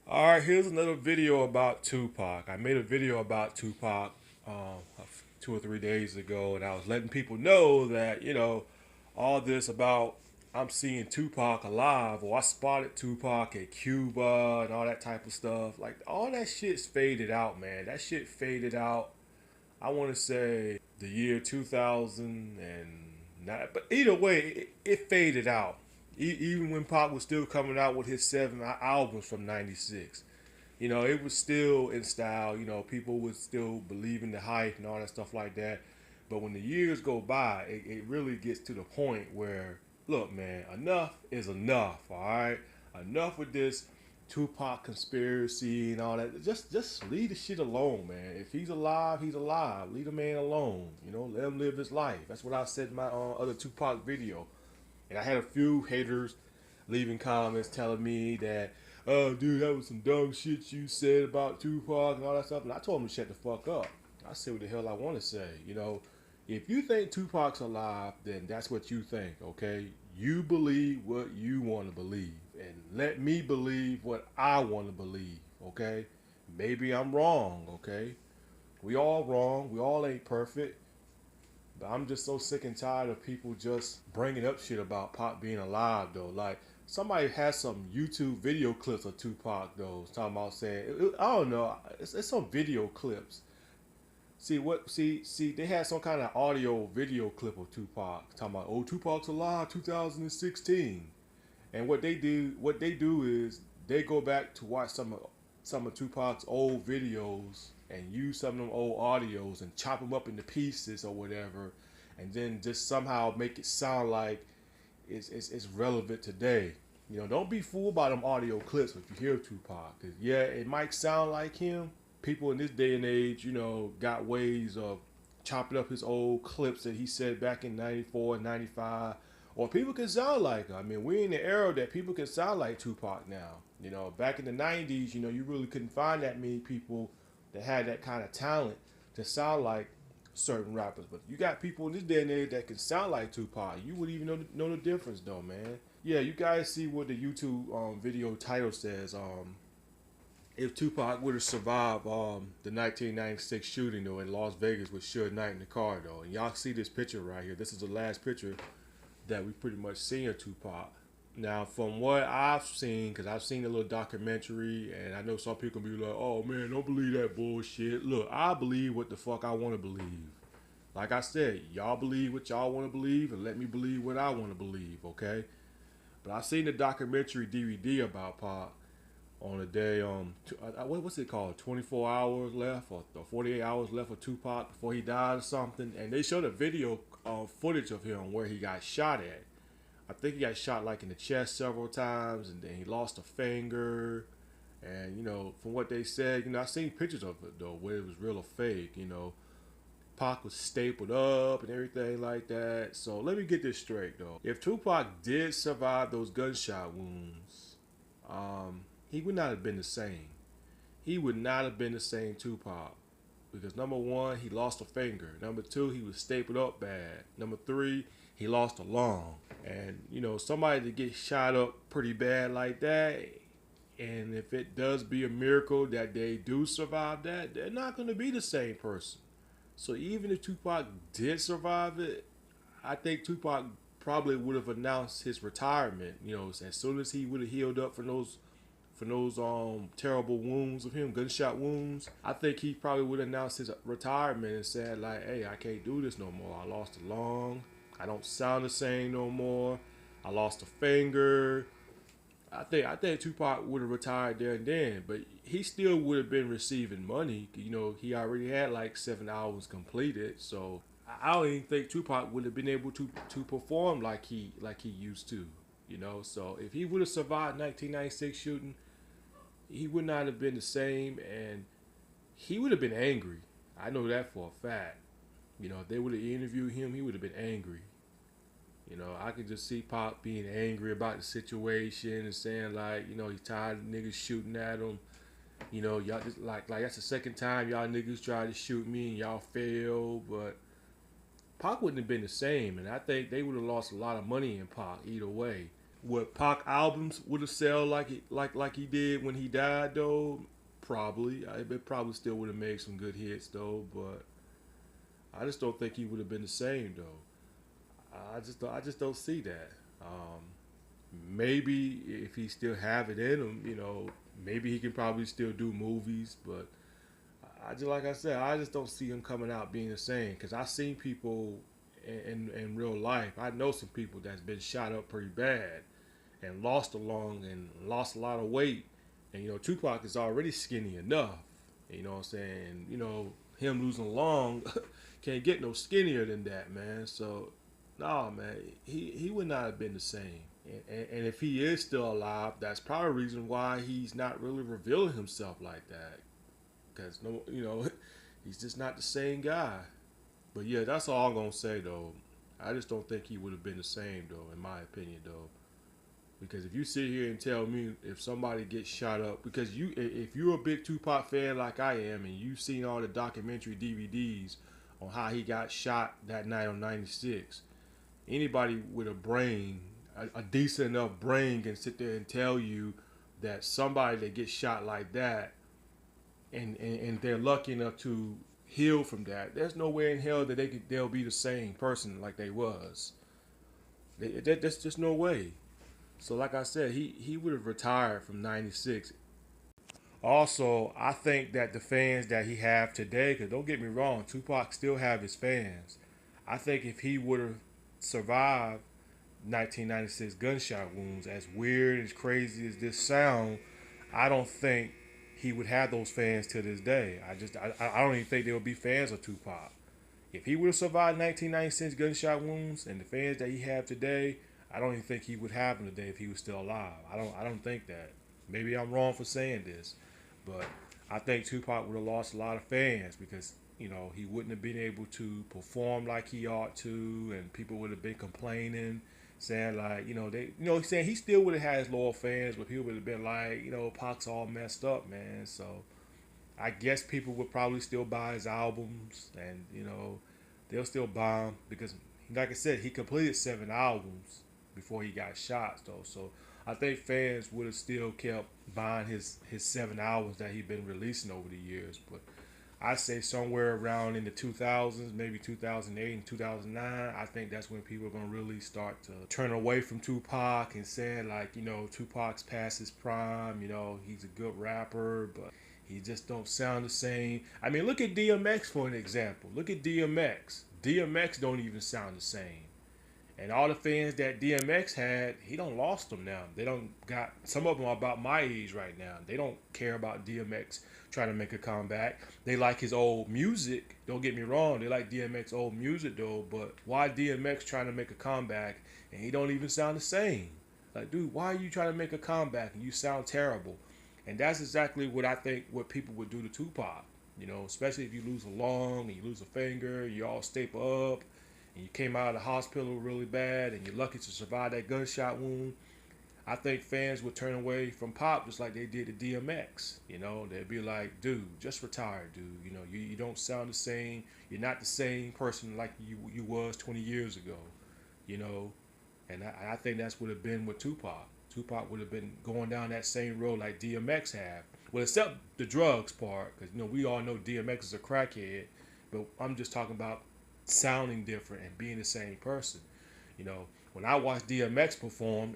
Alright, here's another video about Tupac. I made a video about Tupac 2 or 3 days ago, and I was letting people know that, all this about I'm seeing Tupac alive, or I spotted Tupac at Cuba and all that type of stuff. Like, all that shit's faded out, man. That shit faded out, I want to say, the year 2009. But either way, it faded out. Even when Pac was still coming out with his 7 albums from '96. It was still in style. People would still believe in the hype and all that stuff like that. But when the years go by, it really gets to the point where, look, man, enough is enough. All right, enough with this Tupac conspiracy and all that. Just leave the shit alone, man. If he's alive, he's alive. Leave the man alone. Let him live his life. That's what I said in my other Tupac video. And I had a few haters leaving comments telling me that, oh, dude, that was some dumb shit you said about Tupac and all that stuff. And I told them to shut the fuck up. I say what the hell I want to say. If you think Tupac's alive, then that's what you think, okay? You believe what you want to believe. And let me believe what I want to believe, okay? Maybe I'm wrong, okay? We all wrong. We all ain't perfect. But I'm just so sick and tired of people just bringing up shit about Pac being alive, though. Like, somebody has some YouTube video clips of Tupac, though, talking about saying, I don't know, it's some video clips. See, they had some kind of audio video clip of Tupac talking about, oh, Tupac's alive 2016. And what they do is they go back to watch some of Tupac's old videos and use some of them old audios and chop them up into pieces or whatever, and then just somehow make it sound like it's relevant today. Don't be fooled by them audio clips if you hear Tupac. 'Cause yeah, it might sound like him. People in this day and age, got ways of chopping up his old clips that he said back in '94 and '95. Or people can sound like him. I mean, we're in the era that people can sound like Tupac now. Back in the '90s, you really couldn't find that many people that had that kind of talent to sound like certain rappers. But you got people in this day and age that can sound like Tupac. You wouldn't even know the difference, though, man. Yeah, you guys see what the YouTube video title says. If Tupac would have survived the 1996 shooting, though, in Las Vegas with Suge Knight in the car, though. And y'all see this picture right here. This is the last picture that we pretty much seen of Tupac. Now, from what I've seen, because I've seen a little documentary, and I know some people be like, oh man, don't believe that bullshit. Look, I believe what the fuck I want to believe. Like I said, y'all believe what y'all want to believe, and let me believe what I want to believe, okay? But I seen the documentary DVD about Pac on the day, what's it called? 24 hours left or 48 hours left of Tupac before he died or something. And they showed a video footage of him where he got shot at. I think he got shot like in the chest several times, and then he lost a finger. And from what they said, I seen pictures of it though, where it was real or fake. Pac was stapled up and everything like that. So let me get this straight though. If Tupac did survive those gunshot wounds, he would not have been the same. He would not have been the same Tupac. Because number one, he lost a finger. Number two, he was stapled up bad. Number three, he lost a lung. And, somebody to get shot up pretty bad like that, and if it does be a miracle that they do survive that, they're not going to be the same person. So even if Tupac did survive it, I think Tupac probably would have announced his retirement, as soon as he would have healed up from those terrible wounds of him, gunshot wounds. I think he probably would announce his retirement and said like, hey, I can't do this no more. I lost a lung. I don't sound the same no more. I lost a finger. I think Tupac would have retired there and then, but he still would have been receiving money. He already had like 7 hours completed, so I don't even think Tupac would have been able to perform like he used to. So if he would have survived 1996 shooting, he would not have been the same, and he would have been angry. I know that for a fact. If they would have interviewed him, he would have been angry. I could just see Pop being angry about the situation and saying like, he's tired of niggas shooting at him. Y'all just like that's the second time y'all niggas tried to shoot me and y'all failed. But Pac wouldn't have been the same, and I think they would have lost a lot of money in Pac either way. What Pac albums would have sold like he did when he died though? Probably. It probably still would have made some good hits though, but I just don't think he would have been the same though. I just don't see that. Maybe if he still have it in him, maybe he can probably still do movies, but I just like I said, I just don't see him coming out being the same. Because I seen people in real life. I know some people that's been shot up pretty bad and lost lost a lot of weight. And Tupac is already skinny enough. You know what I'm saying? Him losing a lung can't get no skinnier than that, man. So, nah, man, he would not have been the same. And if he is still alive, that's probably a reason why he's not really revealing himself like that. Because he's just not the same guy. But yeah, that's all I'm gonna say though. I just don't think he would have been the same though, in my opinion though. Because if you sit here and tell me if somebody gets shot up, because if you're a big Tupac fan like I am, and you've seen all the documentary DVDs on how he got shot that night on '96, anybody with a brain, a decent enough brain, can sit there and tell you that somebody that gets shot like that, and they're lucky enough to heal from that, there's no way in hell that they'll be the same person like they was. There's just no way. So like I said, he would have retired from '96. Also, I think that the fans that he have today, because don't get me wrong, Tupac still have his fans. I think if he would have survived 1996 gunshot wounds, as weird as crazy as this sound, I don't think he would have those fans to this day. I don't even think they would be fans of Tupac. If he would have survived 1996 gunshot wounds and the fans that he have today, I don't even think he would have them today if he was still alive. I don't think that. Maybe I'm wrong for saying this, but I think Tupac would have lost a lot of fans because he wouldn't have been able to perform like he ought to, and people would have been complaining, saying like saying he still would have had his loyal fans, but people would have been like Pac's all messed up, man. So I guess people would probably still buy his albums, and they'll still buy them because, like I said, he completed 7 albums before he got shot, though. So I think fans would have still kept buying his 7 albums that he'd been releasing over the years. But I say somewhere around in the 2000s, maybe 2008 and 2009, I think that's when people are going to really start to turn away from Tupac and saying like, Tupac's past his prime, he's a good rapper, but he just don't sound the same. I mean, look at DMX for an example. Look at DMX. DMX don't even sound the same. And all the fans that DMX had, he don't lost them now. They don't got, some of them are about my age right now. They don't care about DMX trying to make a comeback. They like his old music. Don't get me wrong. They like DMX old music though. But why DMX trying to make a comeback and he don't even sound the same? Like, dude, why are you trying to make a comeback and you sound terrible? And that's exactly what I think what people would do to Tupac. Especially if you lose a lung and you lose a finger, you all staple up, and you came out of the hospital really bad, and you're lucky to survive that gunshot wound. I think fans would turn away from Pop just like they did to DMX. They'd be like, dude, just retire, dude. You don't sound the same. You're not the same person like you was 20 years ago. And I think that's what it been with Tupac. Tupac would have been going down that same road like DMX have. Well, except the drugs part, because we all know DMX is a crackhead, but I'm just talking about sounding different and being the same person. When I watch DMX perform,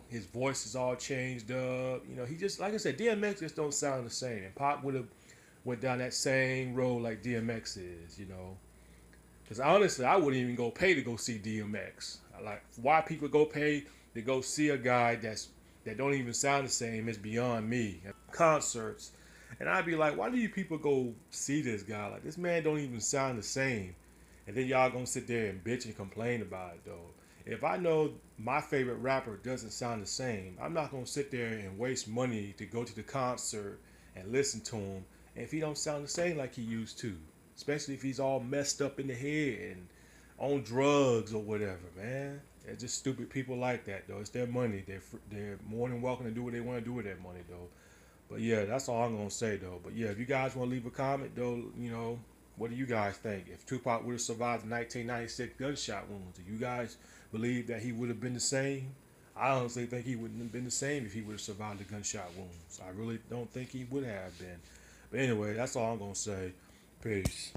his voice is all changed up. He just, like I said, DMX just don't sound the same. And Pop would have went down that same road like DMX is, Because honestly, I wouldn't even go pay to go see DMX. Like, why people go pay to go see a guy that don't even sound the same is beyond me. Concerts. And I'd be like, why do you people go see this guy? Like, this man don't even sound the same. And then y'all gonna sit there and bitch and complain about it, though. If I know my favorite rapper doesn't sound the same, I'm not gonna sit there and waste money to go to the concert and listen to him if he don't sound the same like he used to. Especially if he's all messed up in the head and on drugs or whatever, man. It's just stupid people like that, though. It's their money. They're more than welcome to do what they want to do with their money, though. But yeah, that's all I'm gonna say, though. But yeah, if you guys want to leave a comment, though, what do you guys think? If Tupac would have survived the 1996 gunshot wounds, do you guys believe that he would have been the same? I honestly think he wouldn't have been the same if he would have survived the gunshot wounds. I really don't think he would have been. But anyway, that's all I'm gonna say. Peace.